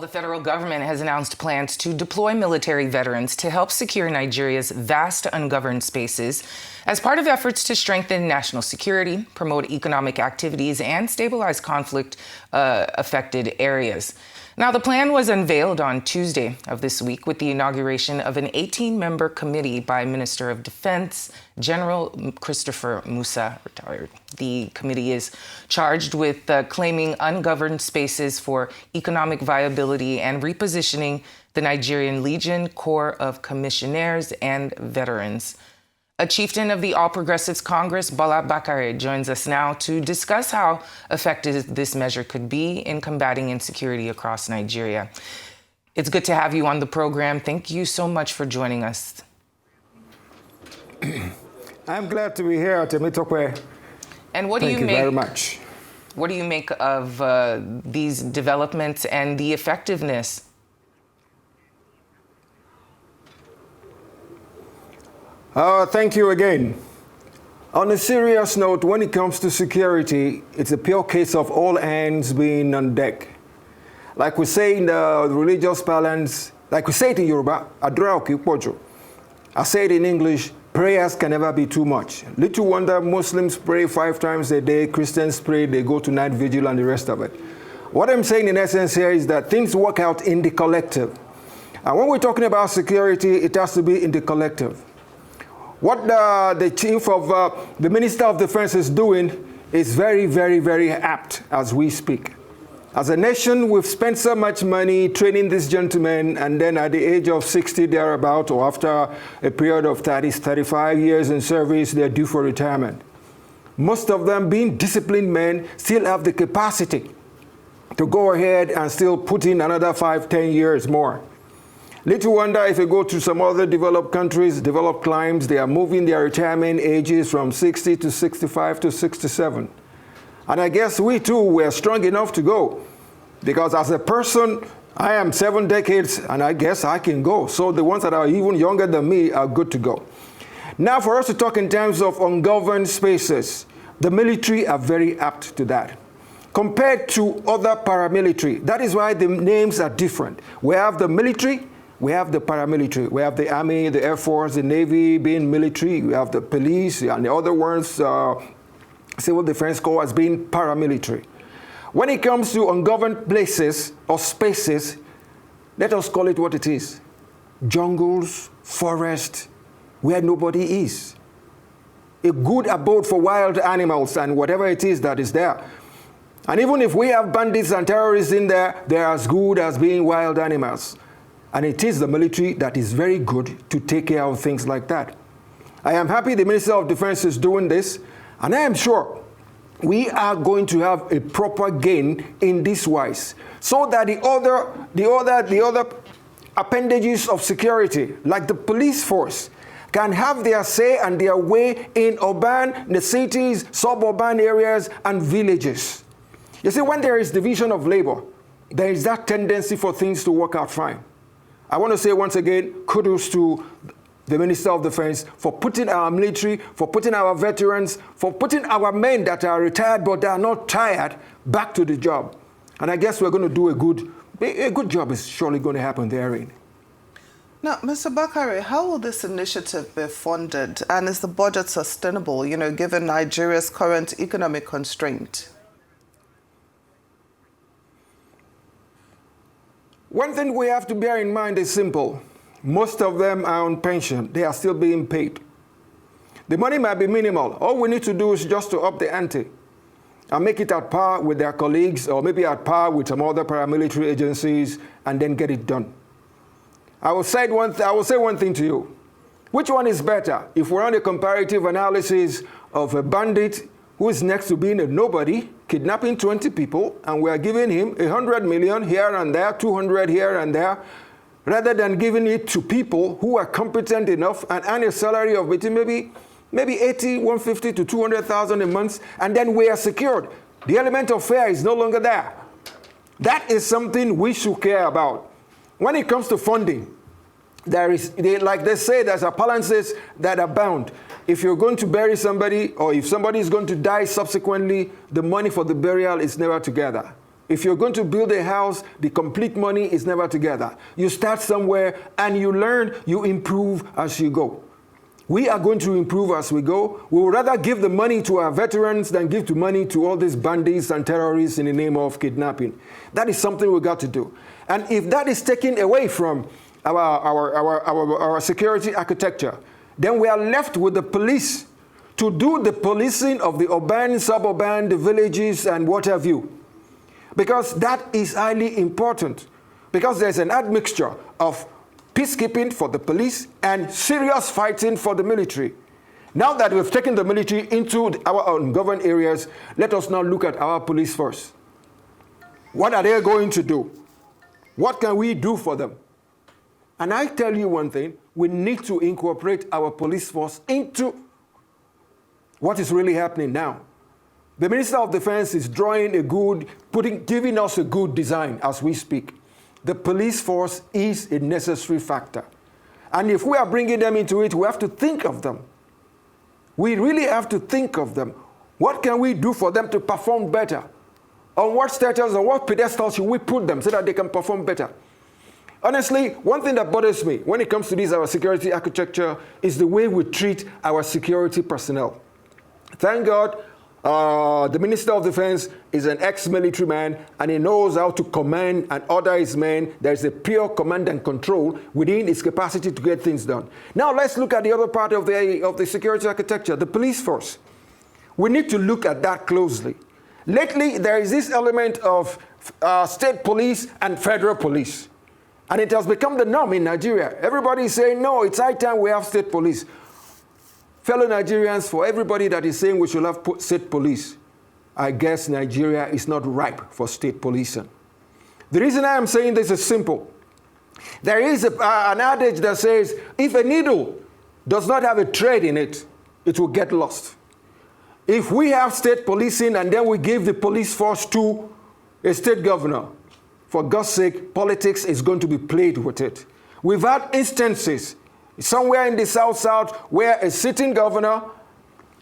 The federal government has announced plans to deploy military veterans to help secure Nigeria's vast ungoverned spaces as part of efforts to strengthen national security, promote economic activities, and stabilize conflict-affected areas. Now, the plan was unveiled on Tuesday of this week with the inauguration of an 18-member committee by Minister of Defense General Christopher Musa, retired. The committee is charged with claiming ungoverned spaces for economic viability and repositioning the Nigerian Legion Corps of Commissionaires and Veterans. A chieftain of the All Progressives Congress, Bola Bakare, joins us now to discuss how effective this measure could be in combating insecurity across Nigeria. It's good to have you on the program. Thank you so much for joining us. I'm glad to be here, Temitope. And what Thank you very much. What do you make of these developments and the effectiveness? Thank you again. On a serious note, when it comes to security, it's a pure case of all hands being on deck. Like we say in the religious parlance, like we say it in Yoruba, Adura Oki Pojo. I say it in English, prayers can never be too much. Little wonder Muslims pray 5 times a day, Christians pray, they go to night vigil and the rest of it. What I'm saying in essence here is that things work out in the collective. And when we're talking about security, it has to be in the collective. What the chief of the Minister of Defense is doing is very, very, very apt as we speak. As a nation, we've spent so much money training these gentlemen, and then at the age of 60 thereabout, or after a period of 30, 35 years in service, they're due for retirement. Most of them, being disciplined men, still have the capacity to go ahead and still put in another 5, 10 years more. Little wonder if you go to some other developed countries, developed climes, they are moving their retirement ages from 60 to 65 to 67. And I guess we too were strong enough to go. Because as a person, I am 7 decades and I guess I can go. So the ones that are even younger than me are good to go. Now for us to talk in terms of ungoverned spaces, the military are very apt to that. Compared to other paramilitary, that is why the names are different. We have the military, we have the paramilitary. We have the Army, the Air Force, the Navy being military. We have the police and the other ones, Civil Defense Corps as being paramilitary. When it comes to ungoverned places or spaces, let us call it what it is. Jungles, forests, where nobody is. A good abode for wild animals and whatever it is that is there. And even if we have bandits and terrorists in there, they're as good as being wild animals. And it is the military that is very good to take care of things like that. I am happy the Minister of Defense is doing this, and I am sure we are going to have a proper gain in this wise, so that the other appendages of security, like the police force, can have their say and their way in urban, the cities, suburban areas, and villages. You see, when there is division of labor, there is that tendency for things to work out fine. I want to say once again, kudos to the Minister of Defense for putting our military, for putting our veterans, for putting our men that are retired but they are not tired back to the job. And I guess we're going to do a good job is surely going to happen therein. Now, Mr. Bakare, how will this initiative be funded, and is the budget sustainable, given Nigeria's current economic constraint? One thing we have to bear in mind is simple. Most of them are on pension. They are still being paid. The money might be minimal. All we need to do is just to up the ante and make it at par with their colleagues, or maybe at par with some other paramilitary agencies, and then get it done. I will say one thing to you. Which one is better? If we run a comparative analysis of a bandit who is next to being a nobody, kidnapping 20 people, and we are giving him 100 million here and there, 200 here and there, rather than giving it to people who are competent enough and earn a salary of between maybe 80, 150 to 200,000 a month, and then we are secured. The element of fear is no longer there. That is something we should care about. When it comes to funding, like they say, there's appliances that are bound. If you're going to bury somebody, or if somebody is going to die subsequently, the money for the burial is never together. If you're going to build a house, the complete money is never together. You start somewhere and you learn, you improve as you go. We are going to improve as we go. We would rather give the money to our veterans than give the money to all these bandits and terrorists in the name of kidnapping. That is something we got to do. And if that is taken away from our security architecture, then we are left with the police to do the policing of the urban, suburban, the villages, and what have you. Because that is highly important. Because there's an admixture of peacekeeping for the police and serious fighting for the military. Now that we've taken the military into our ungoverned areas, let us now look at our police force. What are they going to do? What can we do for them? And I tell you one thing, we need to incorporate our police force into what is really happening now. The Minister of Defense is drawing giving us a good design as we speak. The police force is a necessary factor. And if we are bringing them into it, we have to think of them. We really have to think of them. What can we do for them to perform better? On what status or what pedestal should we put them so that they can perform better? Honestly, one thing that bothers me when it comes to this, our security architecture, is the way we treat our security personnel. Thank God, the Minister of Defense is an ex-military man, and he knows how to command and order his men. There's a pure command and control within his capacity to get things done. Now let's look at the other part of the security architecture, the police force. We need to look at that closely. Lately, there is this element of state police and federal police. And it has become the norm in Nigeria. Everybody is saying, no, it's high time we have state police. Fellow Nigerians, for everybody that is saying we should have state police, I guess Nigeria is not ripe for state policing. The reason I am saying this is simple. There is an adage that says, if a needle does not have a thread in it, it will get lost. If we have state policing and then we give the police force to a state governor, for God's sake, politics is going to be played with it. We've had instances somewhere in the South where a sitting governor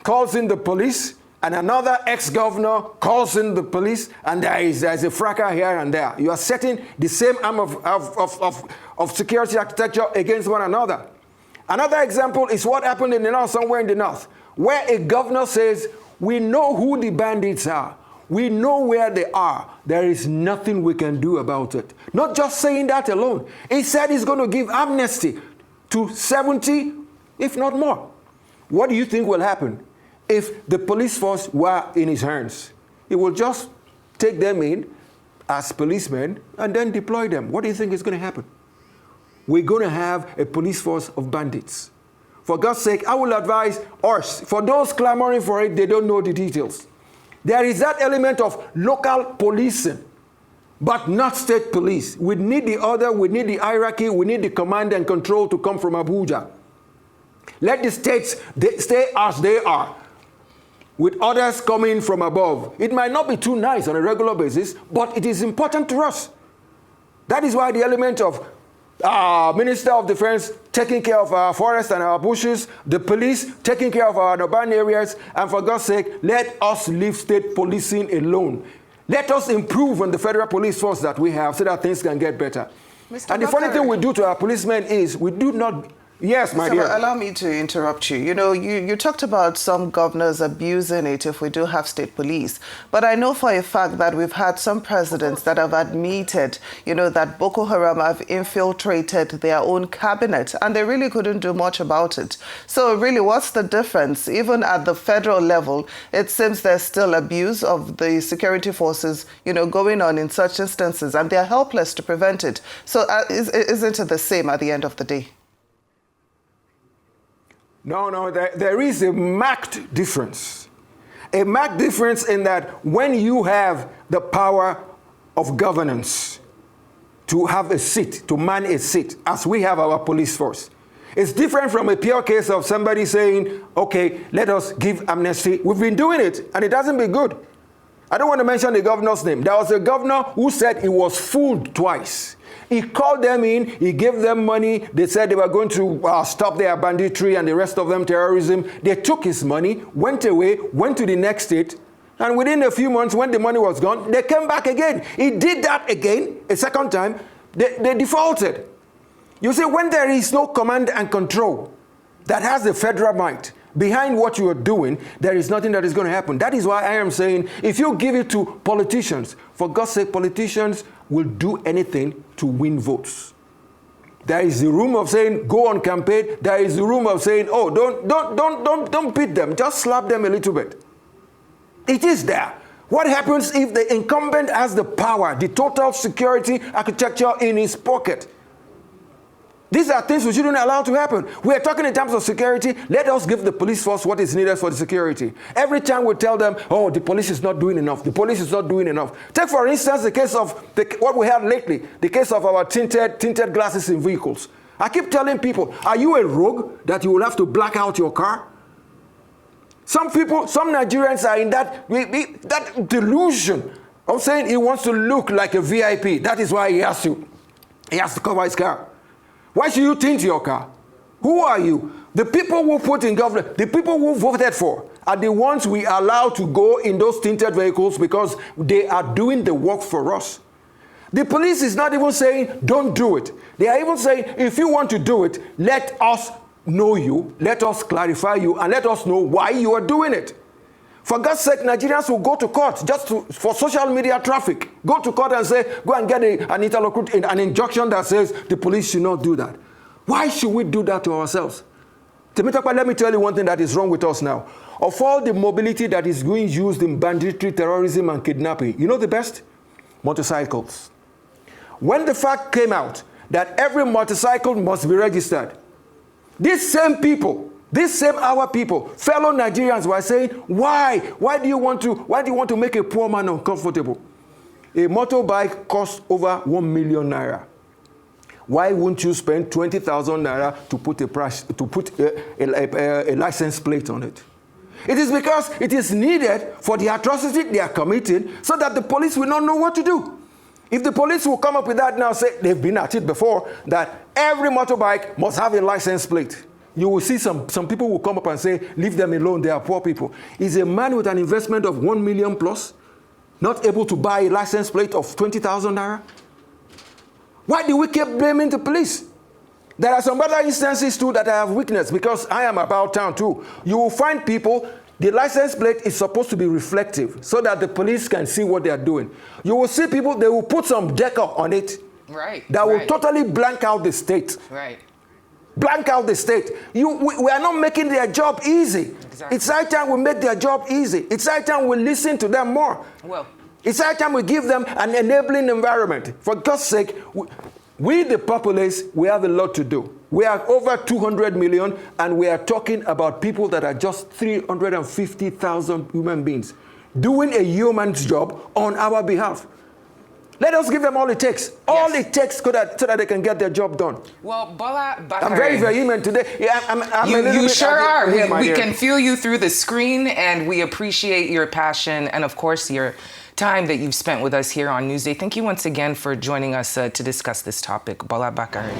calls in the police and another ex-governor calls in the police, and there's a fracas here and there. You are setting the same arm of security architecture against one another. Another example is what happened in the north, somewhere in the north, where a governor says, we know who the bandits are. We know where they are. There is nothing we can do about it. Not just saying that alone. He said he's going to give amnesty to 70, if not more. What do you think will happen if the police force were in his hands? He will just take them in as policemen and then deploy them. What do you think is going to happen? We're going to have a police force of bandits. For God's sake, I will advise us, for those clamoring for it, they don't know the details. There is that element of local policing, but not state police. We need the order, we need the hierarchy, we need the command and control to come from Abuja. Let the states stay as they are, with orders coming from above. It might not be too nice on a regular basis, but it is important to us. That is why the element of Minister of Defense taking care of our forests and our bushes, the police taking care of our urban areas, and for God's sake, let us leave state policing alone. Let us improve on the federal police force that we have so that things can get better. Mr. And the funny thing we do to our policemen is we do not... Yes, my dear. Allow me to interrupt you. You know, you talked about some governors abusing it if we do have state police. But I know for a fact that we've had some presidents that have admitted, you know, that Boko Haram have infiltrated their own cabinet and they really couldn't do much about it. So really, what's the difference? Even at the federal level, it seems there's still abuse of the security forces, you know, going on in such instances, and they're helpless to prevent it. So isn't it the same at the end of the day? No, there is a marked difference. A marked difference in that when you have the power of governance to have a seat, to man a seat, as we have our police force, it's different from a pure case of somebody saying, okay, let us give amnesty. We've been doing it, and it hasn't been good. I don't want to mention the governor's name. There was a governor who said he was fooled twice. He called them in, he gave them money, they said they were going to stop their banditry and the rest of them terrorism. They took his money, went away, went to the next state, And within a few months, when the money was gone, they came back again. He did that again, a second time. They defaulted. You see, when there is no command and control that has the federal might behind what you are doing, there is nothing that is going to happen. That is why I am saying, if you give it to politicians, for God's sake, politicians will do anything to win votes. There is the room of saying, go on campaign. There is the room of saying, oh, don't beat them. Just slap them a little bit. It is there. What happens if the incumbent has the power, the total security architecture in his pocket? These are things we shouldn't allow to happen. We are talking in terms of security. Let us give the police force what is needed for the security. Every time we tell them, oh, the police is not doing enough. The police is not doing enough. Take, for instance, the case of what we had lately, the case of our tinted glasses in vehicles. I keep telling people, are you a rogue that you will have to black out your car? Some people, some Nigerians are in that delusion of saying he wants to look like a VIP. That is why he has to cover his car. Why should you tint your car? Who are you? The people who put in government, the people who voted for, are the ones we allow to go in those tinted vehicles because they are doing the work for us. The police is not even saying, don't do it. They are even saying, if you want to do it, let us know you, let us clarify you, and let us know why you are doing it. For God's sake, Nigerians will go to court just for social media traffic. Go to court and say, go and get an injunction that says the police should not do that. Why should we do that to ourselves? Let me tell you one thing that is wrong with us now. Of all the mobility that is being used in banditry, terrorism, and kidnapping, you know the best? Motorcycles. When the fact came out that every motorcycle must be registered, these same people, our people, fellow Nigerians were saying, why do you want to make a poor man uncomfortable? A motorbike costs over 1 million naira. Why won't you spend 20,000 naira to put a license plate on it? It is because it is needed for the atrocity they are committing so that the police will not know what to do. If the police will come up with that now, say they've been at it before, that every motorbike must have a license plate. You will see some people will come up and say, leave them alone, they are poor people. Is a man with an investment of 1 million plus not able to buy a license plate of 20,000 naira? Why do we keep blaming the police? There are some other instances too that I have witnessed because I am about town too. You will find people, the license plate is supposed to be reflective so that the police can see what they are doing. You will see people, they will put some decor on it that will totally blank out the state. Right. Blank out the state. We are not making their job easy. Exactly. It's high time we make their job easy. It's high time we listen to them more. Well, it's high time we give them an enabling environment. For God's sake, we the populace, we have a lot to do. We are over 200 million, and we are talking about people that are just 350,000 human beings doing a human's job on our behalf. Let us give them all it takes. Yes. All it takes so that they can get their job done. Well, Bola, Bakare, I'm very vehement today. Yeah, you sure are. We can feel you through the screen, and we appreciate your passion and, of course, your time that you've spent with us here on Newsday. Thank you once again for joining us to discuss this topic. Bola Bakare.